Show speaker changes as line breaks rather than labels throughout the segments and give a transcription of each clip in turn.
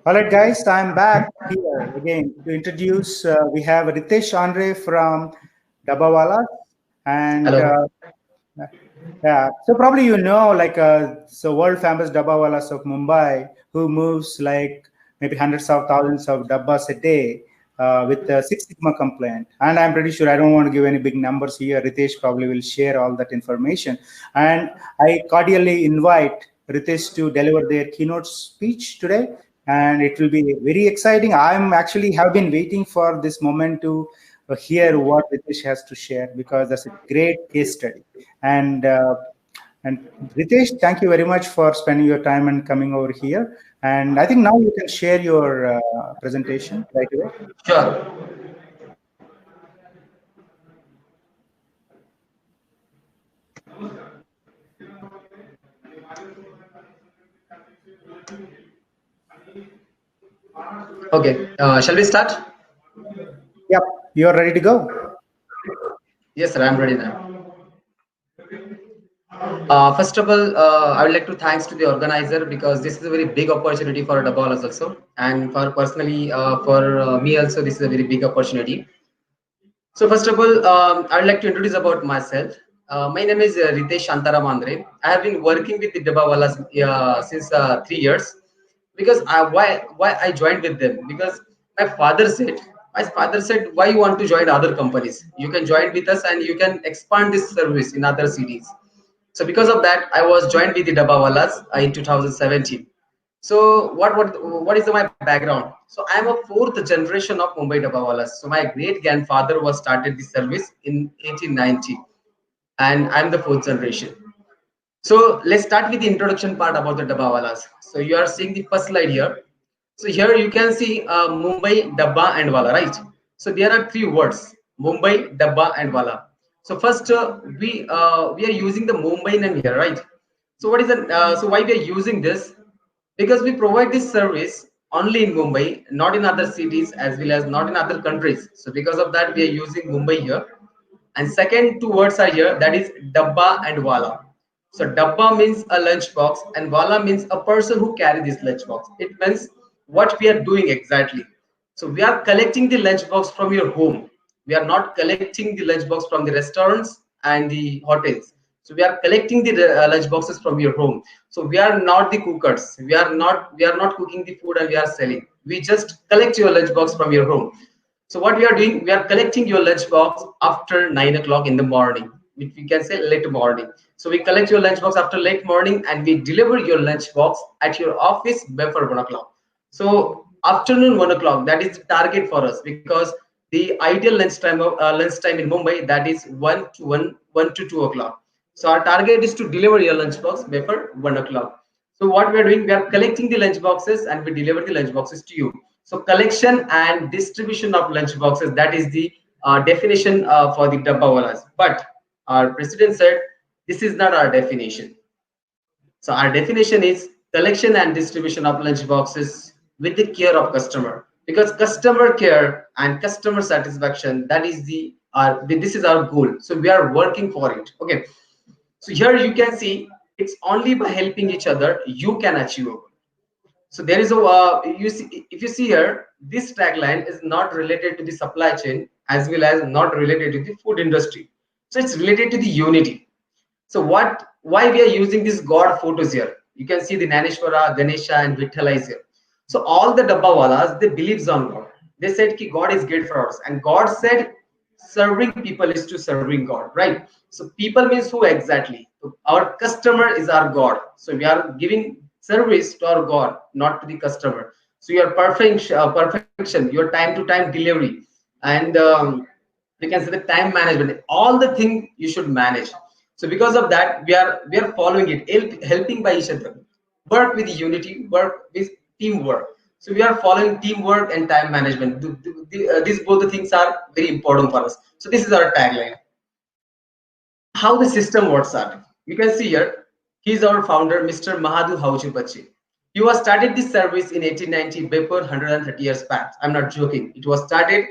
All right, guys, I'm back here again to introduce. We have Ritesh Andre from Dabawala, and
Hello.
yeah, so probably so world famous Dabbawalas of Mumbai who moves like maybe hundreds of thousands of dabbas a day with the Six Sigma complaint. And I'm pretty sure I don't want to give any big numbers here. Ritesh probably will share all that information. And I cordially invite Ritesh to deliver their keynote speech today. And it will be very exciting. I'm actually have been waiting for this moment to hear what Ritesh has to share because that's a great case study. And and Ritesh, thank you very much for spending your time and coming over here. And I think now you can share your presentation right away.
Sure. Okay. Shall we start?
Yep, you're ready to go.
Yes, sir. I'm ready now. First of all, I would like to thanks to the organizer because this is a very big opportunity for Dabalas also, and for personally for me also this is a very big opportunity. So first of all, I would like to introduce about myself. My name is Ritesh Shantaram Andre. I have been working with the Dabawalas since 3 years. Because why I joined with them? Because my father said why you want to join other companies? You can join with us and you can expand this service in other cities. So because of that, I was joined with the Dabawalas in 2017. So what is my background? So I am a fourth generation of Mumbai Dabawalas. So my great grandfather was started this service in 1890, and I'm the fourth generation. So let's start with the introduction part about the Dabbawalas. So you are seeing the first slide here. So here you can see Mumbai, Dabba and Wala, right? So there are three words, Mumbai, Dabba and Wala. So first we are using the Mumbai name here, right? So what is the so why we are using this? Because we provide this service only in Mumbai, not in other cities as well as not in other countries. So because of that, we are using Mumbai here. And second two words are here, that is Dabba and Wala. So Dabba means a lunchbox and Wala means a person who carry this lunchbox. It means what we are doing exactly. So we are collecting the lunchbox from your home. We are not collecting the lunchbox from the restaurants and the hotels. So we are collecting the lunch boxes from your home. So we are not the cookers. We are not cooking the food and we are selling. We just collect your lunch box from your home. So what we are doing, we are collecting your lunch box after 9 o'clock in the morning, which we can say late morning. So we collect your lunch box after late morning and we deliver your lunch box at your office before 1 o'clock. So afternoon 1 o'clock, that is the target for us because the ideal lunch time in Mumbai, that is 1 to 2 o'clock. So our target is to deliver your lunch box before 1 o'clock. So what we are doing, we are collecting the lunch boxes and we deliver the lunch boxes to you. So collection and distribution of lunch boxes, that is the definition for the Dabbawalas. But our president said this is not our definition. So our definition is collection and distribution of lunch boxes with the care of customer, because customer care and customer satisfaction, that is the this is our goal. So we are working for it. Okay. So here you can see it's only by helping each other you can achieve a goal. So there is a you see, if you see here, this tagline is not related to the supply chain as well as not related to the food industry. So it's related to the unity. So why we are using these God photos here? You can see the Naneshwara, Ganesha, and Vithala is here. So all the Dabbawalas, they believes on God. They said ki God is great for us, and God said serving people is to serving God, right? So people means who exactly? So our customer is our God. So we are giving service to our God, not to the customer. So your perfection, your time-to-time delivery, and you can say the time management, all the things you should manage. So because of that, we are following it, helping by each other, work with unity, work with teamwork. So we are following teamwork and time management. These both the things are very important for us. So this is our tagline. How the system works out, you can see here, he's our founder, Mr. Mahadhu Haujupachi. He was started this service in 1890, before 130 years back. I'm not joking, it was started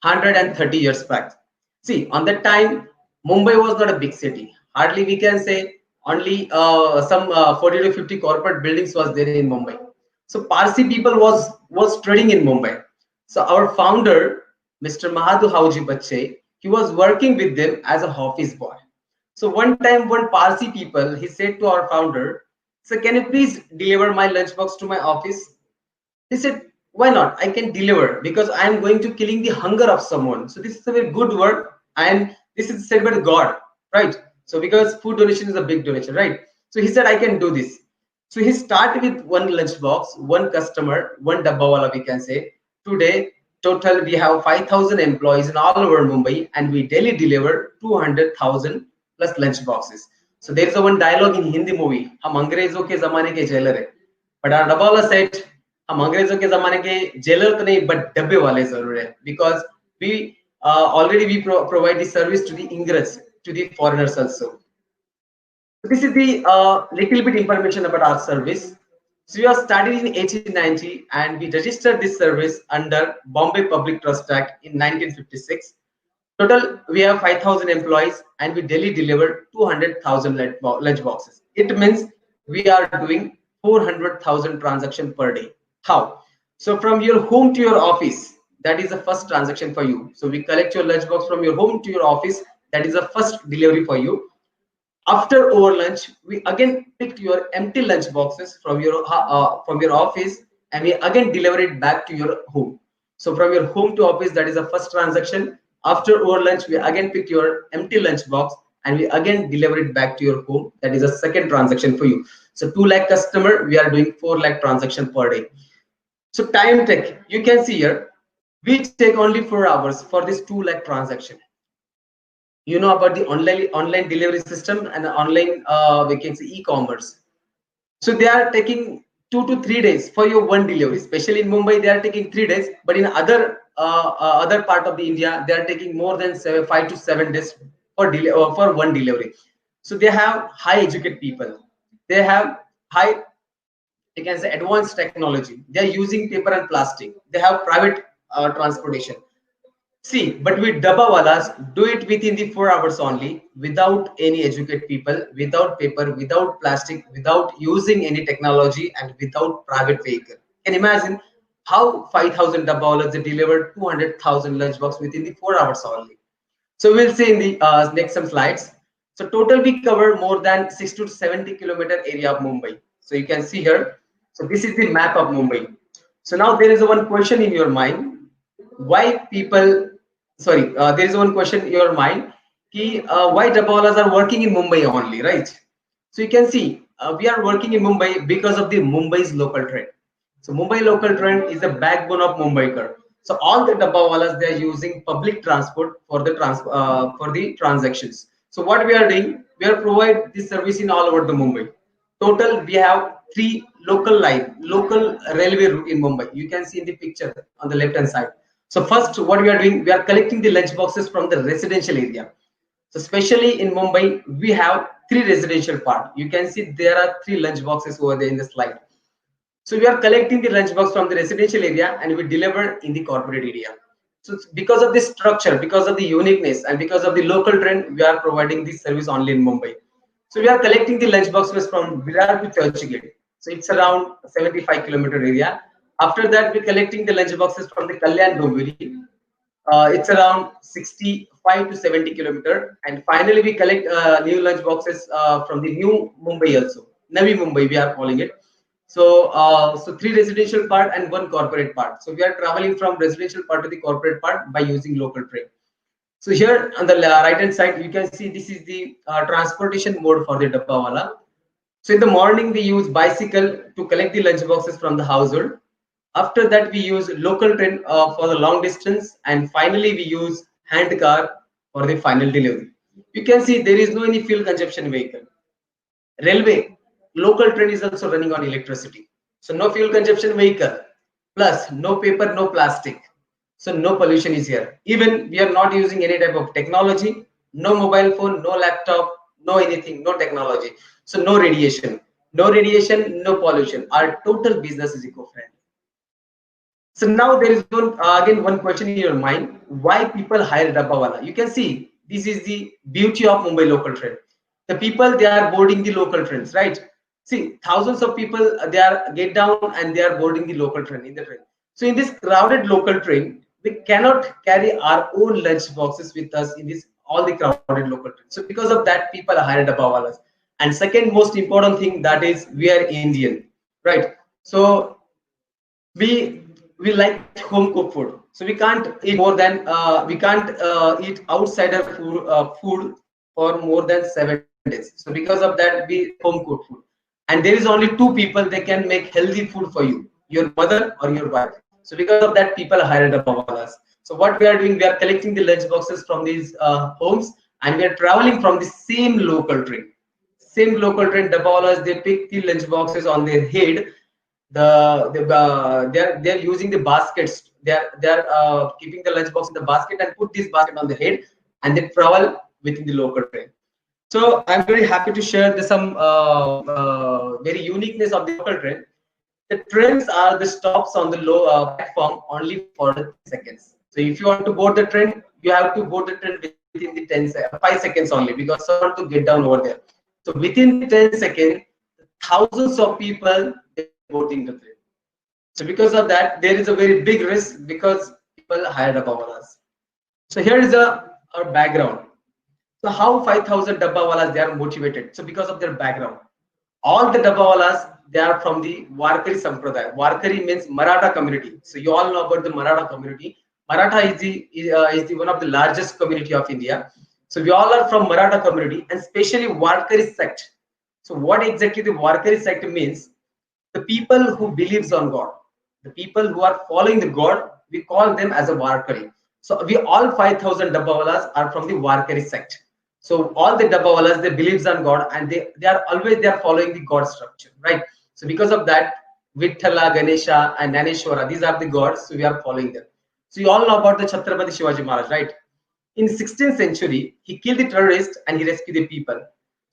130 years back. See, on that time, Mumbai was not a big city. Hardly we can say only some 40 to 50 corporate buildings was there in Mumbai. So Parsi people was trading in Mumbai. So our founder, Mr. Mahadu Hauji Bache, he was working with them as a office boy. So one time, one Parsi people, he said to our founder, "So can you please deliver my lunchbox to my office?" He said, "Why not? I can deliver because I am going to killing the hunger of someone. So this is a very good work, and this is said by the God, right? So because food donation is a big donation, right? So he said, I can do this. So he started with one lunchbox, one customer, one dabbawala, we can say. Today, total we have 5,000 employees in all over Mumbai, and we daily deliver 200,000 plus lunch boxes. So there is a one dialogue in Hindi movie, "हम अंग्रेजों के जमाने के jailer है." But our dabbawala said, हम अंग्रेजों के जमाने के जेलर तो नहीं, but डब्बे वाले जरूर है, because we already we provide the service to the Ingres, to the foreigners also. So this is the little bit information about our service. So we are started in 1890 and we registered this service under Bombay Public Trust Act in 1956. Total, we have 5,000 employees and we daily deliver 200,000 lunch boxes. It means we are doing 400,000 transactions per day. How? So from your home to your office, that is the first transaction for you. So we collect your lunch box from your home to your office. That is the first delivery for you. After over lunch, we again picked your empty lunch boxes from your office, and we again deliver it back to your home. So from your home to office, that is the first transaction. After over lunch, we again pick your empty lunch box and we again deliver it back to your home. That is a second transaction for you. So 2 lakh customer, we are doing 4 lakh transaction per day. So time take, you can see here, we take only 4 hours for this 2 lakh transaction. You know about the online delivery system and online we can say e-commerce. So they are taking 2 to 3 days for your one delivery. Especially in Mumbai, they are taking 3 days, but in other part of the India, they are taking more than 5 to 7 days for one delivery. So they have high educated people. They have high, you can say, advanced technology. They are using paper and plastic. They have private transportation. See, but with Dabbawalas, do it within the 4 hours only, without any educated people, without paper, without plastic, without using any technology, and without private vehicle. Can you imagine how 5,000 Dabbawalas they delivered 200,000 lunchbox within the 4 hours only. So we'll see in the next some slides. So total we cover more than 60 to 70 kilometer area of Mumbai. So you can see here. So this is the map of Mumbai. So now there is one question in your mind. Why people, sorry, there is one question in your mind, why Dabbawalas are working in Mumbai only, right? So you can see we are working in Mumbai because of the Mumbai's local train. So Mumbai local train is the backbone of Mumbaikar. So all the Dabbawalas, they are using public transport for the transactions. So what we are doing, we are provide this service in all over the Mumbai. Total, we have 3 local railway route in Mumbai. You can see in the picture on the left hand side. So first, what we are doing, we are collecting the lunch boxes from the residential area. So especially in Mumbai, we have 3 residential part. You can see there are 3 lunch boxes over there in the slide. So we are collecting the lunch box from the residential area and we deliver in the corporate area. So because of this structure, because of the uniqueness, and because of the local trend, we are providing this service only in Mumbai. So we are collecting the lunch boxes from Virar to Churchgate. So it's around 75 kilometer area. After that, we're collecting the lunch boxes from the Kalyan Dombivli. It's around 65 to 70 kilometer. And finally, we collect new lunch boxes from the new Mumbai also. Navi Mumbai, we are calling it. So, so 3 residential part and 1 corporate part. So we are traveling from residential part to the corporate part by using local train. So here on the right hand side, you can see this is the transportation mode for the Dabbawala. So in the morning, we use bicycle to collect the lunch boxes from the household. After that, we use local train for the long distance, and finally we use hand car for the final delivery. You can see there is no any fuel consumption vehicle. Railway, local train is also running on electricity. So no fuel consumption vehicle, plus no paper, no plastic. So no pollution is here. Even we are not using any type of technology, no mobile phone, no laptop, no anything, no technology. So no radiation, no pollution. Our total business is eco-friendly. So now there is again one question in your mind: why people hire Dabbawala? You can see this is the beauty of Mumbai local train. The people, they are boarding the local trains, right? See, thousands of people, they are get down and they are boarding the local train in the train. So in this crowded local train, we cannot carry our own lunch boxes with us in this all the crowded local train. So because of that, people are hired dabawalas. And second most important thing, that is we are Indian, right? So we like home cooked food, so we can't eat more than we can't eat outsider food for more than 7 days. So because of that, we home cooked food, and there is only two people they can make healthy food for you, your mother or your wife. So because of that, people are hired dabawalas. So what we are doing, we are collecting the lunch boxes from these homes, and we are traveling from the same local train. Dabawalas, they pick the lunch boxes on their head. They're using the baskets. They're keeping the lunch box in the basket and put this basket on the head, and they travel within the local train. So I'm very happy to share some very uniqueness of the local train. The trains are the stops on the low platform only for 10 seconds. So if you want to board the train, you have to board the train within the 5 seconds only, because someone to get down over there. So within the 10 seconds, thousands of people are boarding the train. So because of that, there is a very big risk, because people hired above us. So here is our background. So how 5,000 dabbawalas, they are motivated? So because of their background, all the dabbawalas, they are from the Warkari Sampradaya. Warkari means Maratha community. So you all know about the Maratha community. Maratha is the one of the largest community of India. So we all are from Maratha community, and especially Warkari sect. So what exactly the Warkari sect means? The people who believes on God, the people who are following the God, we call them as a Warkari. So we all 5,000 dabbawalas are from the Warkari sect. So all the dabbawalas, they believes on God, and they are following the God structure, right? So because of that, Vithala, Ganesha, and Naneshwara, these are the gods, so we are following them. So you all know about the Chhatrapati Shivaji Maharaj, right? In 16th century, he killed the terrorists and he rescued the people.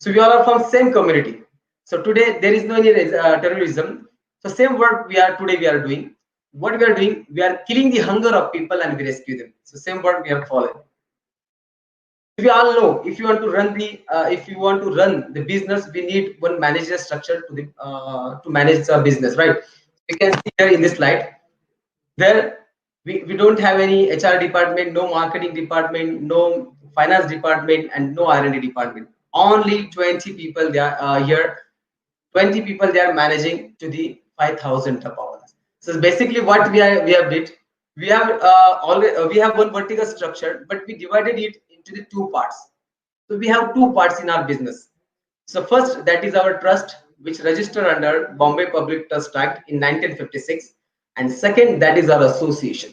So we all are from same community. So today there is no any terrorism. So same work we are doing. What we are doing, we are killing the hunger of people and we rescue them. So same work we are following. We all know, if you want to run the business, we need one manager structure to manage the business, right? You can see here in this slide, there we don't have any HR department, no marketing department, no finance department, and no R&D department. Only 20 people they are here. 20 people they are managing to the 5,000 dabbawalas. So basically, what we have did, we have we have one vertical structure, but we divided it into the two parts. So we have two parts in our business. So first, that is our trust, which registered under Bombay Public Trust Act in 1956, and second, that is our association.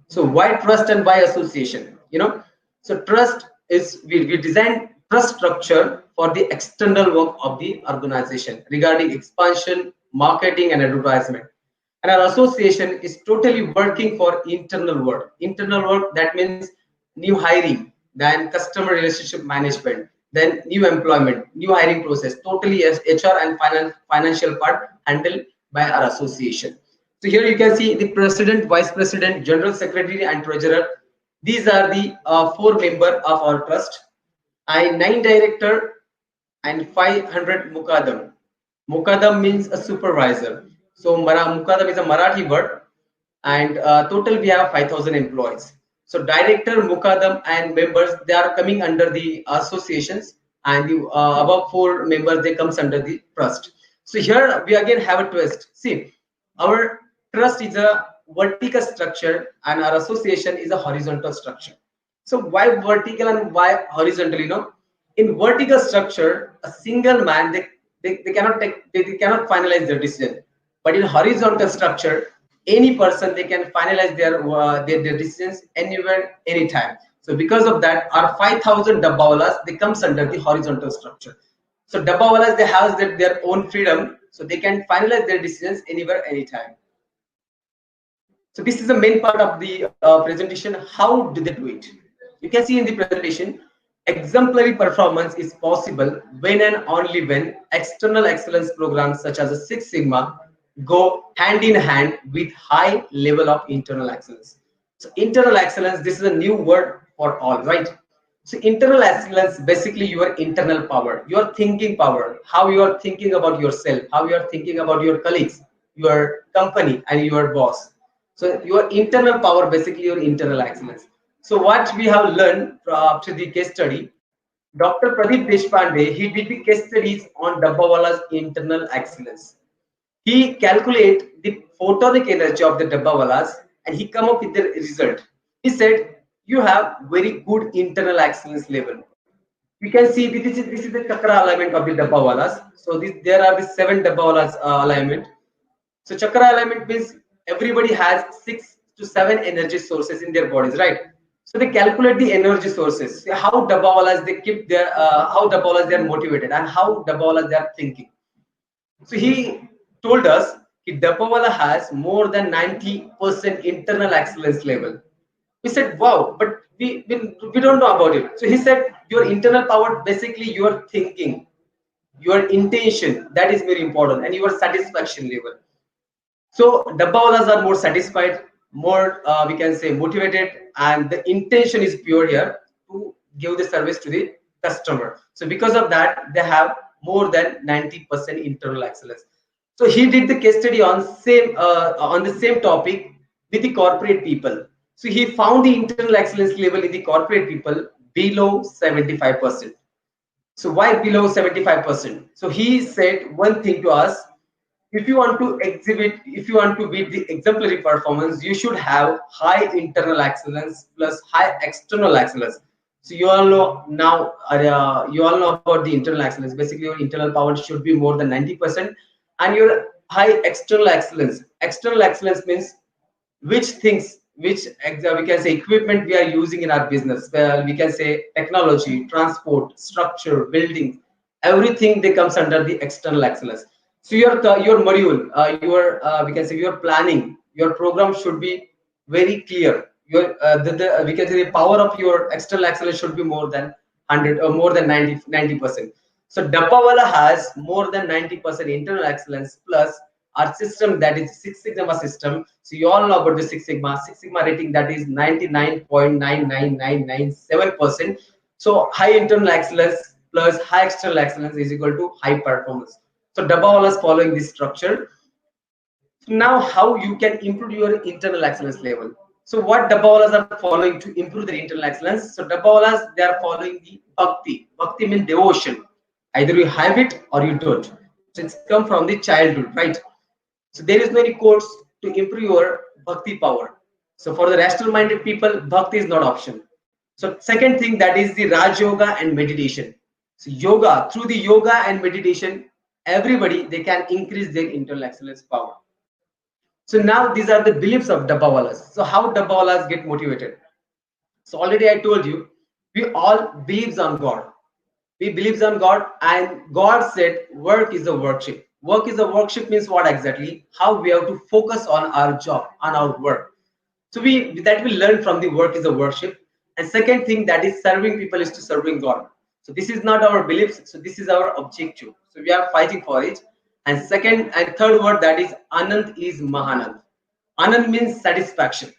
So why trust and why association? So trust is, we design trust structure for the external work of the organization regarding expansion, marketing, and advertisement. And our association is totally working for internal work. Internal work, that means new hiring, then customer relationship management, then new employment, new hiring process, totally as HR and financial part handled by our association. So here you can see the president, vice president, general secretary, and treasurer. These are the 4 members of our trust, and 9 director and 500 mukadam. Mukadam means a supervisor. So mukadam is a Marathi word, and total we have 5,000 employees. So director, mukadam, and members, they are coming under the associations, and the above 4 members, they comes under the trust. So here we again have a twist. See, our trust is a vertical structure and our association is a horizontal structure. So why vertical and why horizontal? In vertical structure, a single man, they cannot finalize their decision. But in horizontal structure, any person, they can finalize their decisions anywhere, anytime. So because of that, our 5,000 dabbawalas, they comes under the horizontal structure. So dabbawalas, they have their own freedom, so they can finalize their decisions anywhere, anytime. So this is the main part of the presentation. How do they do it? You can see in the presentation, exemplary performance is possible when and only when external excellence programs such as the Six Sigma go hand in hand with high level of internal excellence. So internal excellence, this is a new word for all, right? So internal excellence, basically your internal power, your thinking power, how you are thinking about yourself, how you are thinking about your colleagues, your company and your boss. So your internal power, basically your internal excellence. So what we have learned after the case study, Dr. Pradeep Deshpande, he did the case studies on Dabbawala's internal excellence. He calculate the photonic energy of the Dabbawalas and he come up with the result. He said, you have very good internal excellence level. You can see this is the chakra alignment of the Dabbawalas. So there are the 7 Dabbawalas alignment. So chakra alignment means everybody has 6 to 7 energy sources in their bodies, right? So they calculate the energy sources, how Dabbawalas they keep their how Dabbawalas they are motivated and how Dabbawalas they are thinking. So he told us that Dabbawala has more than 90% internal excellence level. We said, wow, but we don't know about it. So he said, your internal power, basically your thinking, your intention, that is very important, and your satisfaction level. So Dabbawalas are more satisfied, more we can say motivated, and the intention is pure here to give the service to the customer. So because of that, they have more than 90% internal excellence. So he did the case study on the same topic with the corporate people. So he found the internal excellence level in the corporate people below 75%. So why below 75%? So he said one thing to us, if you want to exhibit, if you want to beat the exemplary performance, you should have high internal excellence plus high external excellence. So you all know now, you all know about the internal excellence. Basically, your internal power should be more than 90%, and your high external excellence. External excellence means which things, which we can say equipment we are using in our business. Well, we can say technology, transport, structure, building, everything they comes under the external excellence. So your module, your we can say your planning, your program should be very clear. Your we can say the power of your external excellence should be more than 100 or more than 90%. So Dabbawala has more than 90% internal excellence plus our system, that is Six Sigma system. So you all know about the Six Sigma. Six Sigma rating, that is 99.99997%. So high internal excellence plus high external excellence is equal to high performance. So Dabbawala is following this structure. Now how you can improve your internal excellence level. So what Dabbawalas are following to improve their internal excellence? So Dabbawalas, they are following the bhakti. Bhakti means devotion. Either you have it or you don't. So it's come from the childhood, right? So there is no any course to improve your bhakti power. So for the rational minded people, bhakti is not option. So second thing, that is the Raj Yoga and meditation. So yoga, through the yoga and meditation, everybody they can increase their internal excellence power. So now these are the beliefs of Dabbawalas. So how Dabbawalas get motivated? So already I told you, we all believes on God. We believes on God, and God said work is a worship. Work is a worship means what exactly? How we have to focus on our job, on our work. So we learn from the work is a worship. And second thing, that is serving people is to serving God. So this is not our beliefs. So this is our objective. So we are fighting for it. And second and third word, that is Anand is Mahanand. Anand means satisfaction.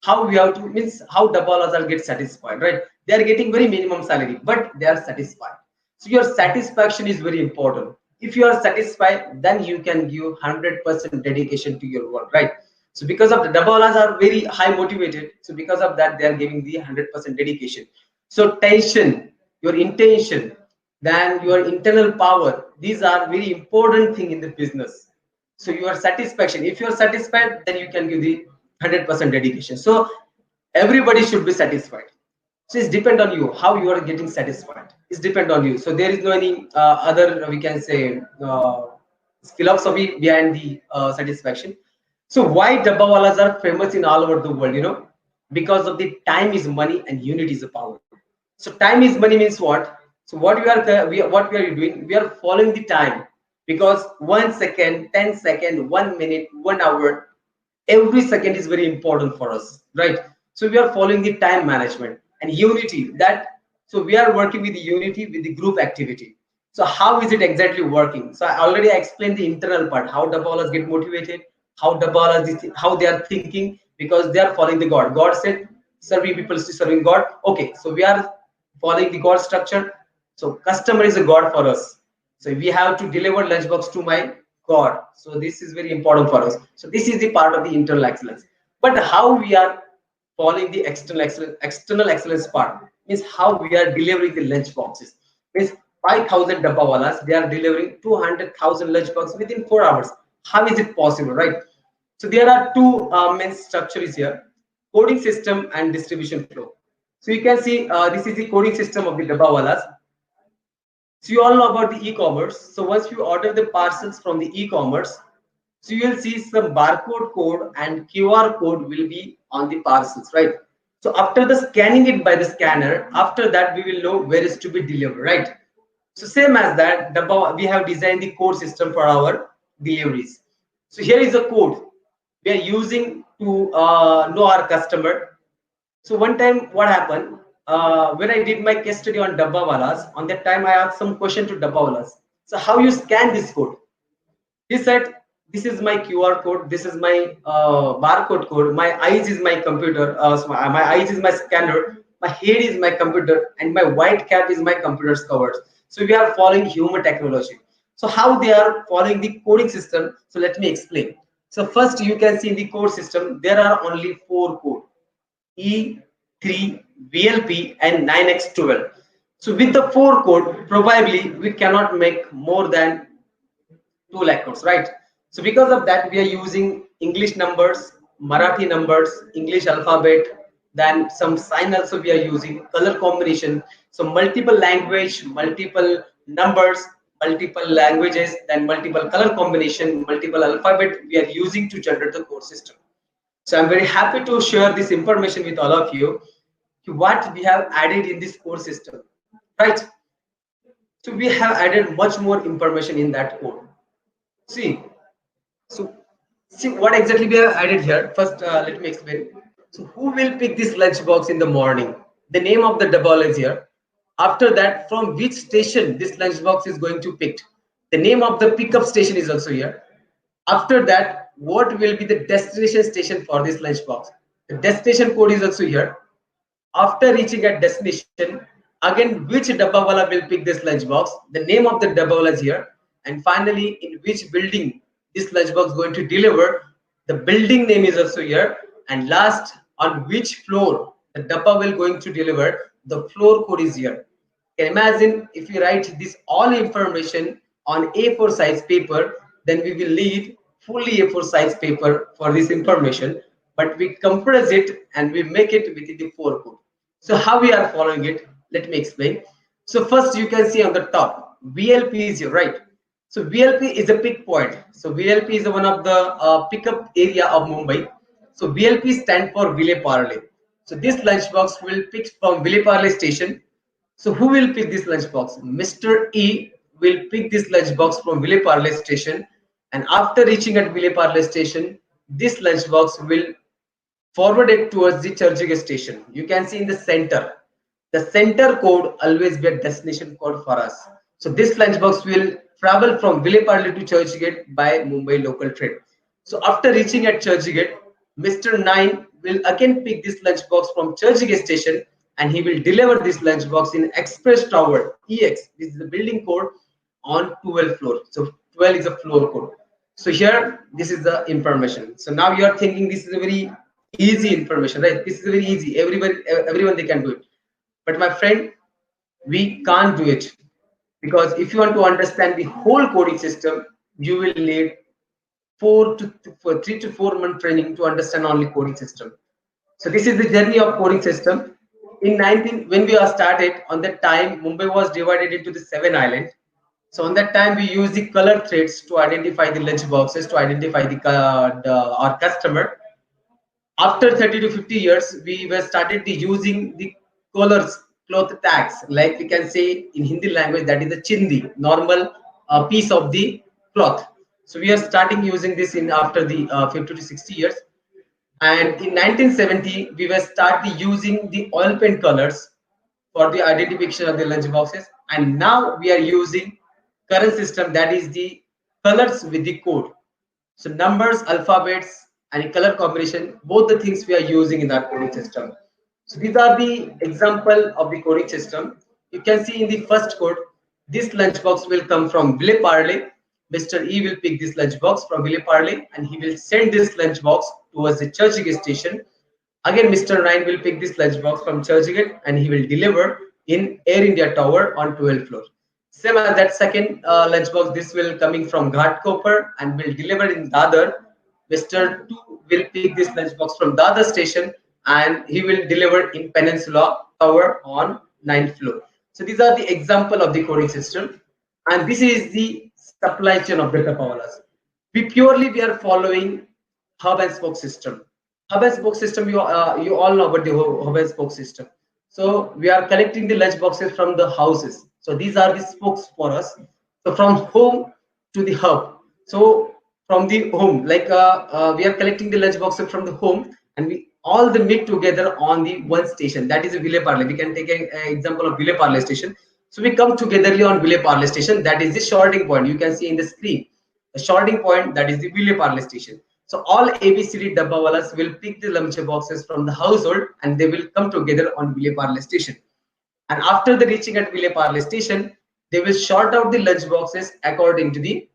How we have to means how Dabbawalas are get satisfied, right? They are getting very minimum salary, but they are satisfied. So your satisfaction is very important. If you are satisfied, then you can give 100% dedication to your work, right? So because of the Dabbawalas are very high motivated, so because of that they are giving the 100% dedication. So tension, your intention, then your internal power, these are very important thing in the business. So your satisfaction, if you are satisfied, then you can give the 100% dedication. So everybody should be satisfied. So it's depend on you how you are getting satisfied. It's depend on you. So there is no any other we can say philosophy behind the satisfaction. So why Dabbawalas are famous in all over the world? You know, because of the time is money and unity is a power. So time is money means what? So what what we are doing? We are following the time, because 1 second, 10 second, 1 minute, 1 hour, every second is very important for us, right? So we are following the time management and unity. That so we are working with the unity with the group activity. So how is it exactly working? So I already explained the internal part, how Dabbawalas get motivated, how Dabbawalas how they are thinking, because they are following the God. God said serving people is serving God. Okay, so we are following the God structure. So customer is a God for us. So we have to deliver lunchbox to my God. So this is very important for us. So this is the part of the internal excellence. But how we are following the external excellence part means how we are delivering the lunch boxes. Means 5,000 dabbawalas, they are delivering 200,000 lunch boxes within 4 hours. How is it possible, right? So there are two main structures here: coding system and distribution flow. So you can see this is the coding system of the dabbawalas. So you all know about the e-commerce. So once you order the parcels from the e-commerce, so you will see some barcode code and QR code will be on the parcels, right? So after the scanning it by the scanner, after that we will know where is to be delivered, right? So same as that, we have designed the code system for our deliveries. So here is a code we are using to know our customer. So one time what happened, when I did my case study on Dabbawalas, on that time I asked some question to Dabbawalas. So how you scan this code? He said, this is my QR code, this is my barcode code, my eyes is my computer, so my eyes is my scanner, my head is my computer, and my white cap is my computer's covers. So we are following human technology. So how they are following the coding system? So let me explain. So first you can see in the code system, there are only 4 code: E3, VLP, and 9x12. So with the 4 code, probably we cannot make more than 2 lakh codes, right? So because of that, we are using English numbers, Marathi numbers, English alphabet, then some sign also we are using, color combination. So multiple language, multiple numbers, multiple languages, then multiple color combination, multiple alphabet we are using to generate the code system. So I'm very happy to share this information with all of you, what we have added in this code system, right? So we have added much more information in that code. See, so see what exactly we have added here. First, let me explain. So who will pick this lunchbox in the morning? The name of the double is here. After that, from which station this lunchbox is going to picked? The name of the pickup station is also here. After that, what will be the destination station for this lunchbox? The destination code is also here. After reaching a destination, again which dabbawala will pick this lunchbox? The name of the dabbawala is here. And finally, in which building this lunchbox is going to deliver? The building name is also here. And last, on which floor the dabba will going to deliver? The floor code is here. Can imagine if we write this all information on A4 size paper, then we will need fully A4 size paper for this information, but we compress it and we make it within the 4 code. So how we are following it? Let me explain. So first you can see on the top, VLP is here, right? So VLP is a pick point. So VLP is one of the pickup area of Mumbai. So VLP stand for Ville Parle. So this lunchbox will pick from Ville Parle station. So who will pick this lunchbox? Mr. E will pick this lunchbox from Ville Parle station, and after reaching at Ville Parle station, this lunchbox will forward it towards the Churchgate station. You can see in the center. The center code always be a destination code for us. So this lunchbox will travel from Ville Parle to Churchgate by Mumbai local train. So after reaching at Churchgate, Mr. 9 will again pick this lunchbox from Churchgate station, and he will deliver this lunchbox in Express Tower EX. This is the building code on 12th floor. So 12 is a floor code. So here, this is the information. So now you are thinking this is a very easy information, right? This is very easy. Everyone they can do it. But my friend, we can't do it, because if you want to understand the whole coding system, you will need 3 to 4 month training to understand only coding system. So this is the journey of coding system. In 19, when we are started, on that time, Mumbai was divided into the 7 islands. So on that time, we use the color threads to identify the lunch boxes, to identify our customer. After 30 to 50 years, we were started using the colors, cloth tags, like we can say in Hindi language, that is the chindi, normal piece of the cloth. So we are starting using this in after the 50 to 60 years. And in 1970, we were starting using the oil paint colors for the identification of the lunch boxes. And now we are using current system, that is the colors with the code. So numbers, alphabets, and color combination, both the things we are using in our coding system. So these are the example of the coding system. You can see in the first code, this lunchbox will come from Ville Parle. Mr. E will pick this lunchbox from Ville Parle and he will send this lunchbox towards the Churchgate station. Again, Mr. Ryan will pick this lunchbox from Churchgate and he will deliver in Air India Tower on 12th floor. Same as that second lunchbox, this will coming from Ghatkopar and will deliver in Dadar. Mr. 2 will pick this lunchbox from Dadar station and he will deliver in Peninsula Tower on 9th floor. So these are the example of the coding system, and this is the supply chain of the Dabawalas. We are following hub and spoke system. Hub and spoke system, you all know about the hub and spoke system. So we are collecting the lunch boxes from the houses. So these are the spokes for us. So from home to the hub. So from the home, like we are collecting the lunch boxes from the home, and we all the meet together on the one station. That is a Ville Parle. We can take an example of Ville Parle station. So we come togetherly on Ville Parle station. That is the shorting point. You can see in the screen. The shorting point, that is the Ville Parle station. So all ABCD Dabbawalas will pick the lunch boxes from the household and they will come together on Ville Parle station. And after the reaching at Ville Parle station, they will sort out the lunch boxes according to the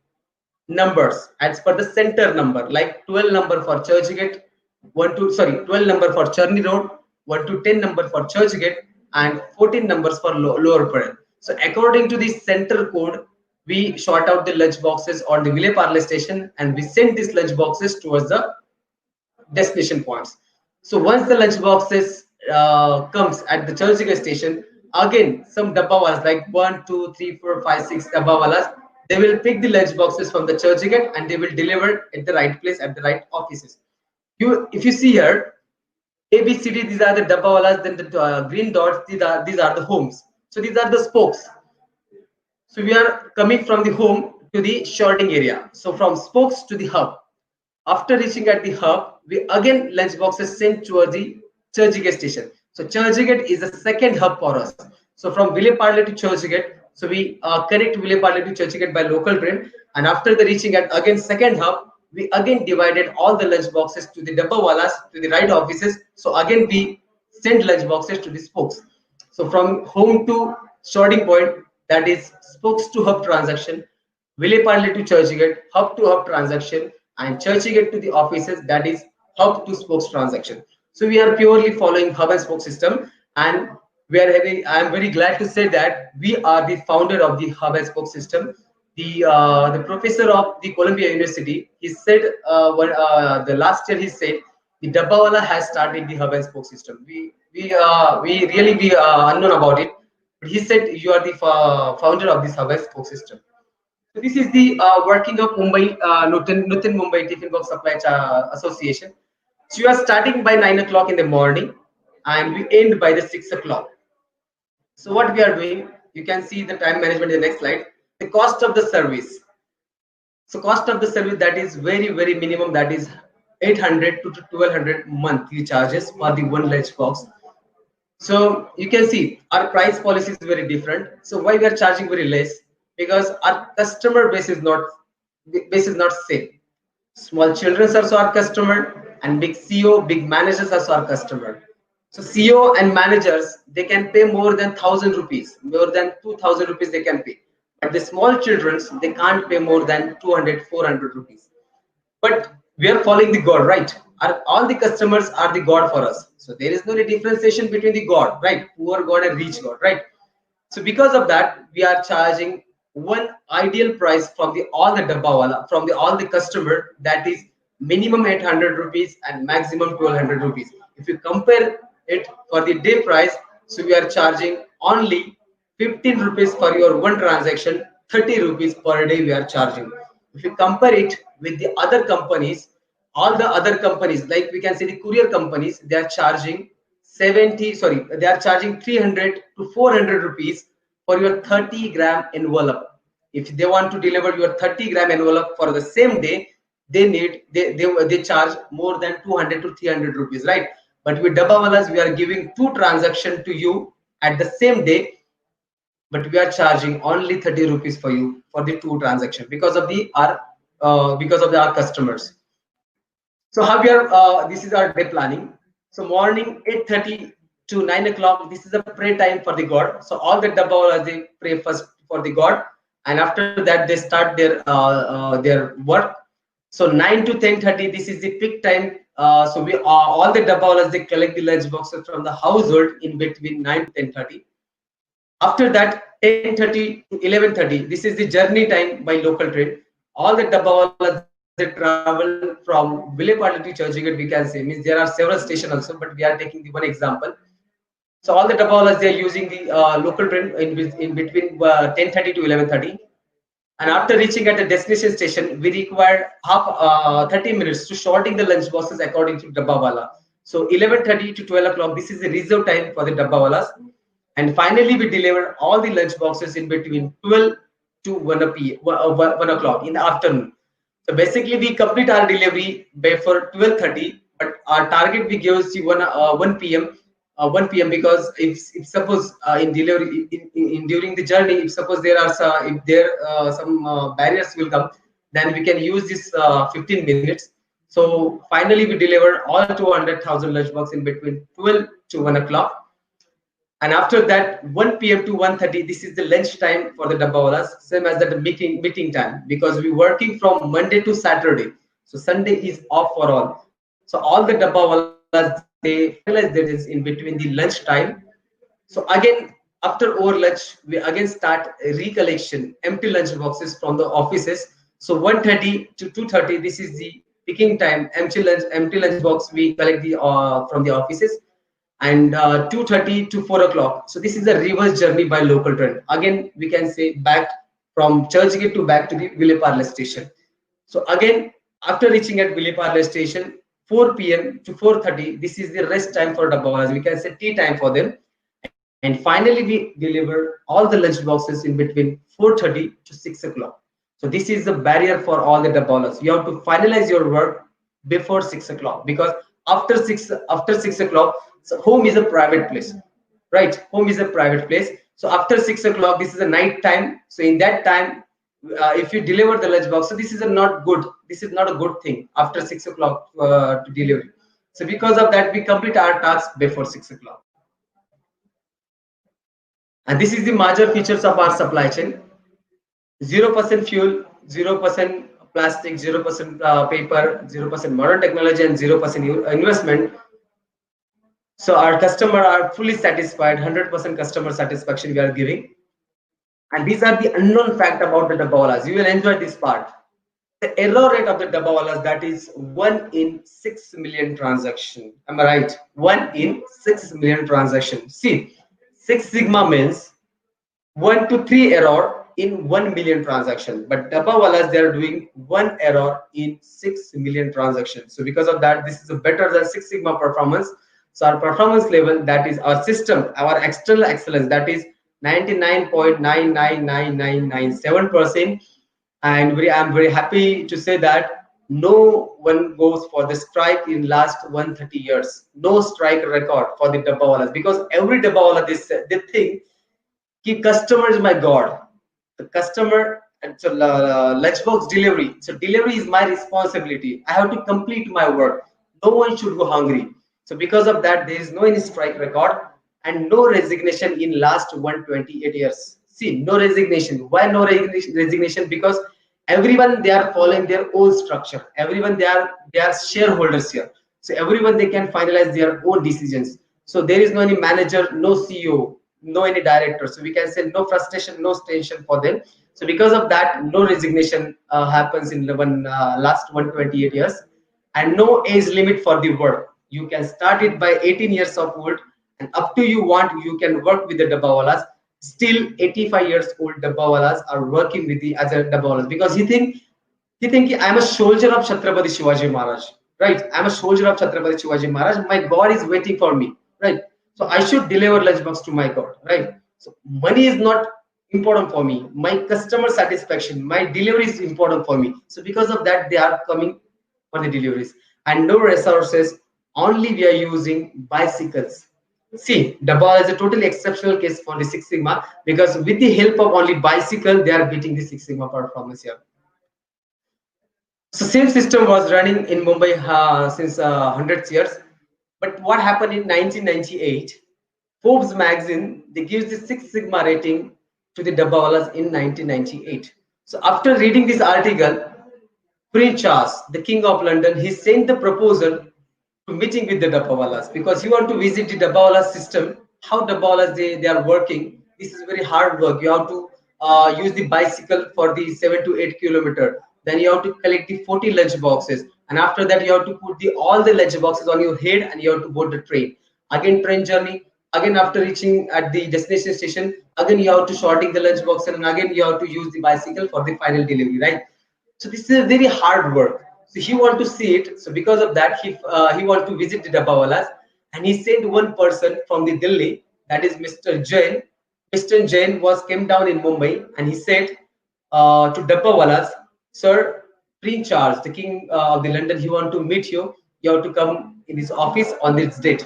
numbers as per the center number, like 12 number for Churchgate, 12 number for Churni Road, 1 to 10 number for Churchgate, and 14 numbers for Lower Parel. So according to the center code, we sort out the lunch boxes on the Ville Parle station and we send these lunch boxes towards the destination points. So once the lunch boxes comes at the Churchgate station, again some dabbawalas like 1, 2, 3, 4, 5, 6 dabbawalas, they will pick the lunch boxes from the Churchgate and they will deliver at the right place at the right offices. If you see here, ABCD, these are the dabbawalas, then the green dots, these are the homes. So these are the spokes. So we are coming from the home to the shorting area. So from spokes to the hub. After reaching at the hub, we again lunch boxes sent towards the Churchgate station. So Churchgate is the second hub for us. So from Ville Parle to Churchgate, so we connect Ville Parle to Churchgate by local train. And after the reaching at again second hub, we again divided all the lunch boxes to the dabbawalas to the right offices. So again we send lunch boxes to the spokes. So from home to shorting point, that is spokes to hub transaction, Ville Parle to Churchgate, hub to hub transaction, and Churchgate to the offices, that is hub to spokes transaction. So we are purely following hub and spoke system, and we are having, I am very glad to say that we are the founder of the hub and spoke system. The professor of the Columbia University, he said the last year he said the Dabbawala has started the hub and spoke system. We really be unknown about it, but he said you are the founder of this hub and spoke system. So this is the working of Mumbai Nutan Mumbai Tiffin Box Supply Association. So you are starting by 9 o'clock in the morning, and we end by the 6 o'clock. So what we are doing, you can see the time management in the next slide. The cost of the service. So cost of the service, that is very minimum, that is 800 to 1200 monthly charges for the one lunch box. So you can see our price policy is very different. So why we are charging very less? Because our customer base is not same. Small children are also our customer, and big CEO, big managers are also our customer. So CEO and managers, they can pay more than 1,000 rupees, more than 2,000 rupees they can pay. But the small children, they can't pay more than 200, 400 rupees. But we are following the God, right? All the customers are the God for us. So there is no differentiation between the God, right? Poor God and rich God, right? So because of that, we are charging one ideal price from all the dabbawala, from all the customer, that is minimum 800 rupees and maximum 1200 rupees. If you compare it for the day price, so we are charging only 15 rupees for your one transaction, 30 rupees per day we are charging. If you compare it with the other companies, all the other companies, like we can say the courier companies, they are charging 300 to 400 rupees for your 30-gram envelope. If they want to deliver your 30-gram envelope for the same day, they charge more than 200 to 300 rupees, right? But with Dabbawalas, we are giving 2 transactions to you at the same day, but we are charging only 30 rupees for you for the 2 transactions because of our customers. So how we are, this is our day planning. So morning 8:30, to 9 o'clock, this is a prayer time for the god. So all the dabbawalas, they pray first for the god, and after that they start their work. So 9 to 10:30, this is the peak time. So we all the dabbawalas, they collect the lunch boxes from the household in between 9 to 10:30. After that, 10:30 to 11:30, this is the journey time by local train. All the dabbawalas, they travel from Vileparle to Churchgate, we can say. Means there are several stations also, but we are taking the one example. So all the dabbawalas, they are using the local train in between 10:30 to 11:30. And after reaching at the destination station, we require 30 minutes to sorting the lunch boxes according to dabbawala. So 11:30 to 12 o'clock, this is the reserve time for the dabbawalas. And finally, we deliver all the lunch boxes in between 12 to 1 p.m. 1 o'clock in the afternoon. So basically, we complete our delivery before 12:30, but our target we give is 1 p.m. 1 p.m. because if suppose in delivery during the journey, if suppose there are some barriers will come, then we can use this 15 minutes. So finally, we deliver all 200,000 lunchbox in between 12 to 1 o'clock. And after that, 1 p.m. to 1:30, this is the lunch time for the dabbawalas, same as the meeting time, because we're working from Monday to Saturday. So Sunday is off for all. So all the dabbawalas, they finalize their days in between the lunch time. So again, after over lunch, we again start a recollection, empty lunch boxes from the offices. So 1:30 to 2:30, this is the picking time, empty lunch box we collect from the offices. And 2:30 to 4 o'clock. So this is a reverse journey by local train. Again, we can say back from Churchgate to back to the Vileparle station. So again, after reaching at Vileparle station, 4 p.m. to 4:30, this is the rest time for dabbawalas. We can say tea time for them. And finally, we deliver all the lunch boxes in between 4:30 to 6 o'clock. So this is the barrier for all the dabbawalas. You have to finalize your work before 6 o'clock, because after 6 o'clock, so home is a private place, right? Home is a private place. So after 6 o'clock, this is a night time. So in that time, if you deliver the lunch box, so this is not good. This is not a good thing after 6 o'clock to delivery. So because of that, we complete our task before 6 o'clock. And this is the major features of our supply chain: 0% fuel, 0% plastic, 0% paper, 0% modern technology, and 0% investment. So our customer are fully satisfied, 100% customer satisfaction we are giving. And these are the unknown fact about the dabbawalas. You will enjoy this part. The error rate of the dabbawalas, that is 1 in 6 million transaction. Am I right? 1 in 6 million transaction. See, Six Sigma means 1 to 3 error in 1 million transaction. But dabbawalas, they are doing 1 error in 6 million transactions. So because of that, this is a better than Six Sigma performance. So our performance level, that is our system, our external excellence, that is 99.999997%. And I'm very happy to say that no one goes for the strike in last 130 years. No strike record for the dabbawalas, because every dabbawala, they think कि customer is my god. The customer, so lunchbox delivery. So delivery is my responsibility. I have to complete my work. No one should go hungry. So because of that, there is no any strike record and no resignation in last 128 years. See, no resignation. Why no resignation? Because everyone, they are following their own structure. Everyone, they are shareholders here. So everyone, they can finalize their own decisions. So there is no any manager, no CEO, no any director. So we can say no frustration, no tension for them. So because of that, no resignation happens in the last 128 years, and no age limit for the work. You can start it by 18 years of old, and up to you want, you can work with the dabbawalas. Still 85 years old dabbawalas are working with the as a dabbawalas, because he think I'm a soldier of Chhatrapati Shivaji Maharaj, right? I'm a soldier of Chhatrapati Shivaji Maharaj. My God is waiting for me, right? So I should deliver lunchbox to my God, right? So money is not important for me. My customer satisfaction, my delivery is important for me. So because of that, they are coming for the deliveries. And no resources, only we are using bicycles. See, Dabba is a totally exceptional case for the Six Sigma, because with the help of only bicycle, they are beating the Six Sigma performance here. So same system was running in Mumbai since hundreds years. But what happened in 1998? Forbes magazine, they gives the Six Sigma rating to the Dabbawalas in 1998. So after reading this article, Prince Charles, the King of London, he sent the proposal to meeting with the Dabbawalas because he want to visit the Dabbawalas system, how Dabbawalas they are working. This is very hard work. You have to use the bicycle for the 7 to 8 kilometer. Then you have to collect the 40 lunch boxes, and after that you have to put all the lunch boxes on your head, and you have to board the train. Again train journey. Again after reaching at the destination station, again you have to sorting the lunch boxes, and again you have to use the bicycle for the final delivery, right? So this is a very hard work. So he want to see it. So because of that, he want to visit the Dabbawalas, and he sent one person from the Delhi, that is Mr. Jain. Mr. Jain was came down in Mumbai, and he said to Dabbawalas, "Sir, Prince Charles, the King of the London, he want to meet you. You have to come in his office on this date."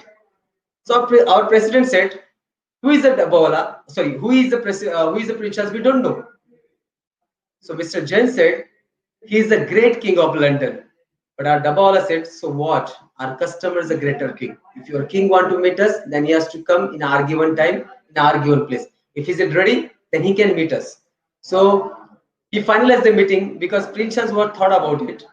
So our president said, "Who is the Dabbawala? Sorry, who is the Prince Charles? We don't know." So Mr. Jain said, "He is the great king of London." But our Dabbawala said, "So what? Our customer is a greater king. If your king want to meet us, then he has to come in our given time, in our given place. If he is ready, then he can meet us." So he finalized the meeting because Prince Charles what thought about it.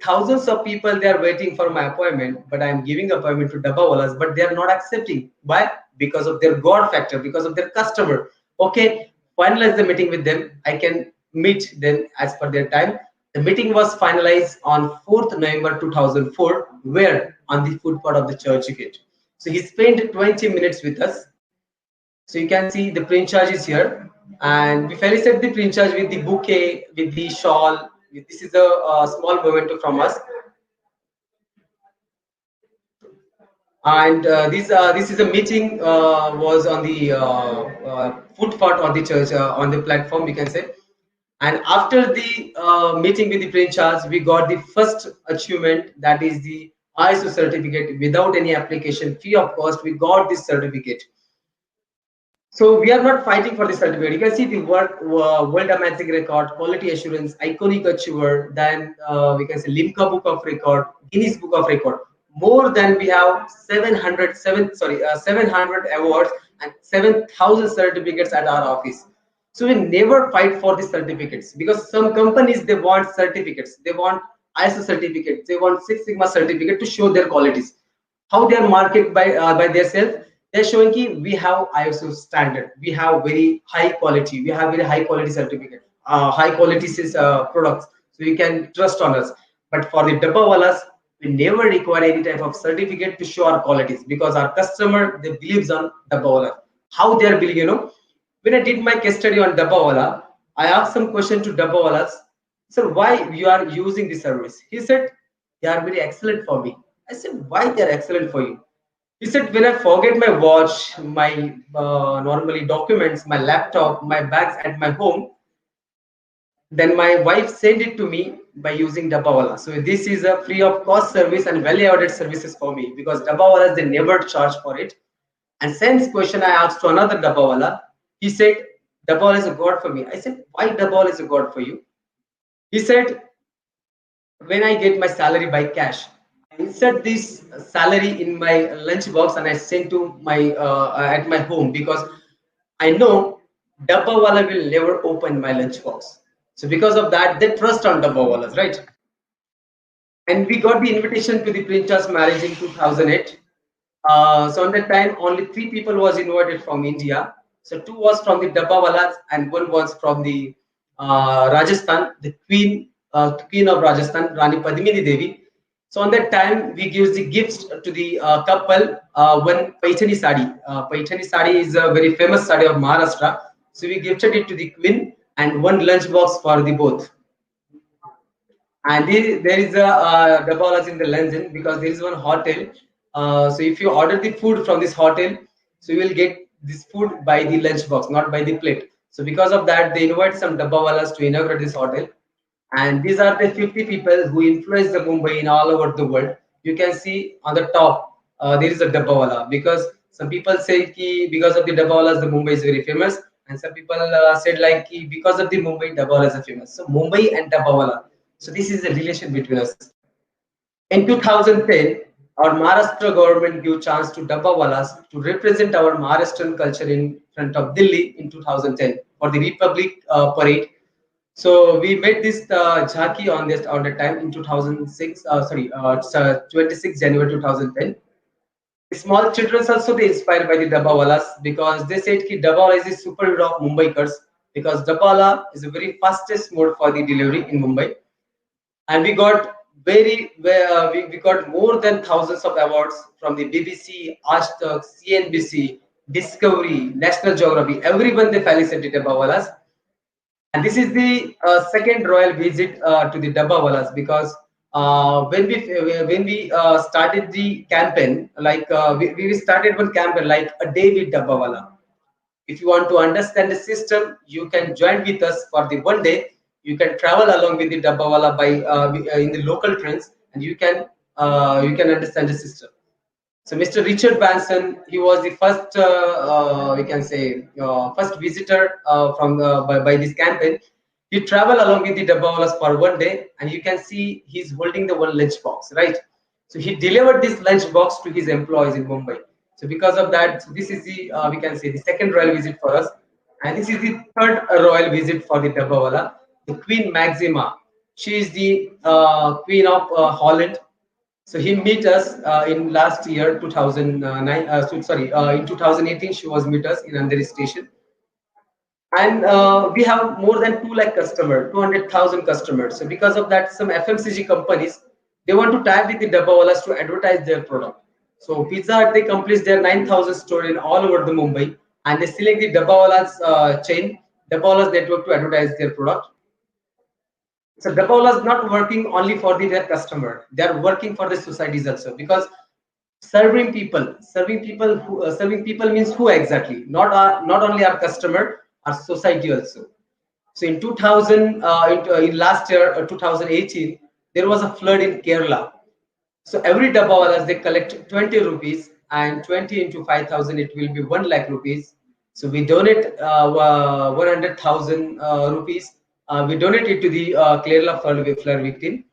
Thousands of people they are waiting for my appointment, but I am giving appointment to Dabbawalas, but they are not accepting. Why? Because of their God factor, because of their customer. Okay, finalize the meeting with them. I can meet them as per their time. The meeting was finalized on 4th November 2004, where on the footpath of the church gate. So he spent 20 minutes with us. So you can see the Prince Charge is here, and we felicitate the Prince Charge with the bouquet, with the shawl. This is a small memento from us, and this is a meeting was on the footpath or the church on the platform, we can say. And after the meeting with the Prince Charles, we got the first achievement, that is the ISO certificate without any application fee of cost. We got this certificate. So we are not fighting for the certificate. You can see the World Amazing Record, Quality Assurance, Iconic Achiever, then we can say Limca Book of Record, Guinness Book of Record. More than we have 700 awards and 7,000 certificates at our office. So we never fight for the certificates because some companies they want certificates, they want ISO certificates, they want Six Sigma certificate to show their qualities. How they are marketed by themselves, they're showing ki we have ISO standard, we have very high quality, we have very high quality certificate, high quality products, so you can trust on us. But for the Dabbawalas, we never require any type of certificate to show our qualities because our customer they believes on Dabbawala. How they are believing, when I did my case study on Dabbawala, I asked some question to Dabbawalas. Sir, why you are using this service? He said, they are very excellent for me. I said, why they are excellent for you? He said, when I forget my watch, my normally documents, my laptop, my bags at my home, then my wife sent it to me by using Dabbawala. So this is a free of cost service and value-added services for me because Dabbawalas they never charge for it. And since question I asked to another Dabbawala, he said, Dabbawala is a god for me. I said, why Dabbawala is a god for you? He said, when I get my salary by cash, I insert this salary in my lunch box and I send to my at my home because I know Dabbawala will never open my lunch box. So because of that, they trust on Dabbawalas, right? And we got the invitation to the Prince Charles marriage in 2008. So on that time, only 3 people was invited from India. So 2 was from the Dabbawalas and 1 was from the Rajasthan, the Queen of Rajasthan, Rani Padmini Devi. So on that time, we give the gifts to the couple. One Paithani sari. Paithani sari is a very famous sari of Maharashtra. So we gifted it to the queen and 1 lunchbox for the both. And there is a Dabbawalas in the London because there is one hotel. So if you order the food from this hotel, so you will get this food by the lunchbox, not by the plate. So because of that, they invite some Dabbawalas to inaugurate this hotel. And these are the 50 people who influence the Mumbai in all over the world. You can see on the top, there is a Dabbawala because some people say ki because of the Dabbawalas, the Mumbai is very famous. And some people said like ki because of the Mumbai, Dabbawalas are famous. So Mumbai and Dabbawala. So this is the relation between us. In 2010, our Maharashtra government give chance to Dabbawalas to represent our Maharashtrian culture in front of Delhi in 2010 for the Republic Parade. So we made this jhaki on the time in 2006. It's, 26 January 2010. Small children also they inspired by the Dabbawalas because they said ki Dabbawala is the superhero of Mumbaikars because Dabbawala is the very fastest mode for the delivery in Mumbai, and we got we got more than thousands of awards from the BBC, Aaj Tak, CNBC, Discovery, National Geography. Everyone they felicitated Dabbawalas, and this is the second royal visit to the Dabbawalas because when we started the campaign, like we started one campaign like a day with Dabbawala. If you want to understand the system, you can join with us for the one day. You can travel along with the Dabbawala by in the local trains, and you can understand the system. So Mr. Richard Branson, he was the first, we can say, first visitor by this campaign. He traveled along with the Dabbawalas for one day, and you can see he's holding the one lunch box, right? So he delivered this lunch box to his employees in Mumbai. So because of that, so this is the we can say the second royal visit for us, and this is the third royal visit for the Dabbawala. The Queen Maxima, she is the Queen of Holland, so he met us in last year 2009. In 2018 she was meet us in Andheri station, and we have more than 2 lakh customer, 200,000 customers. So because of that, some FMCG companies they want to tag with the Dabbawalas to advertise their product. So Pizza Hut they complete their 9,000 store in all over the Mumbai, and they select the Dabbawalas chain, Dabbawalas network to advertise their product. So Dabbawalas is not working only for their customer; they are working for the societies also because serving people means who exactly? Not only our customer, our society also. So in 2000, in last year, 2018, there was a flood in Kerala. So every Dabbawalas they collect 20 rupees, and 20 into 5,000 it will be 1 lakh rupees. So we donate 100,000 rupees. We donate it to the Kerala flood victim.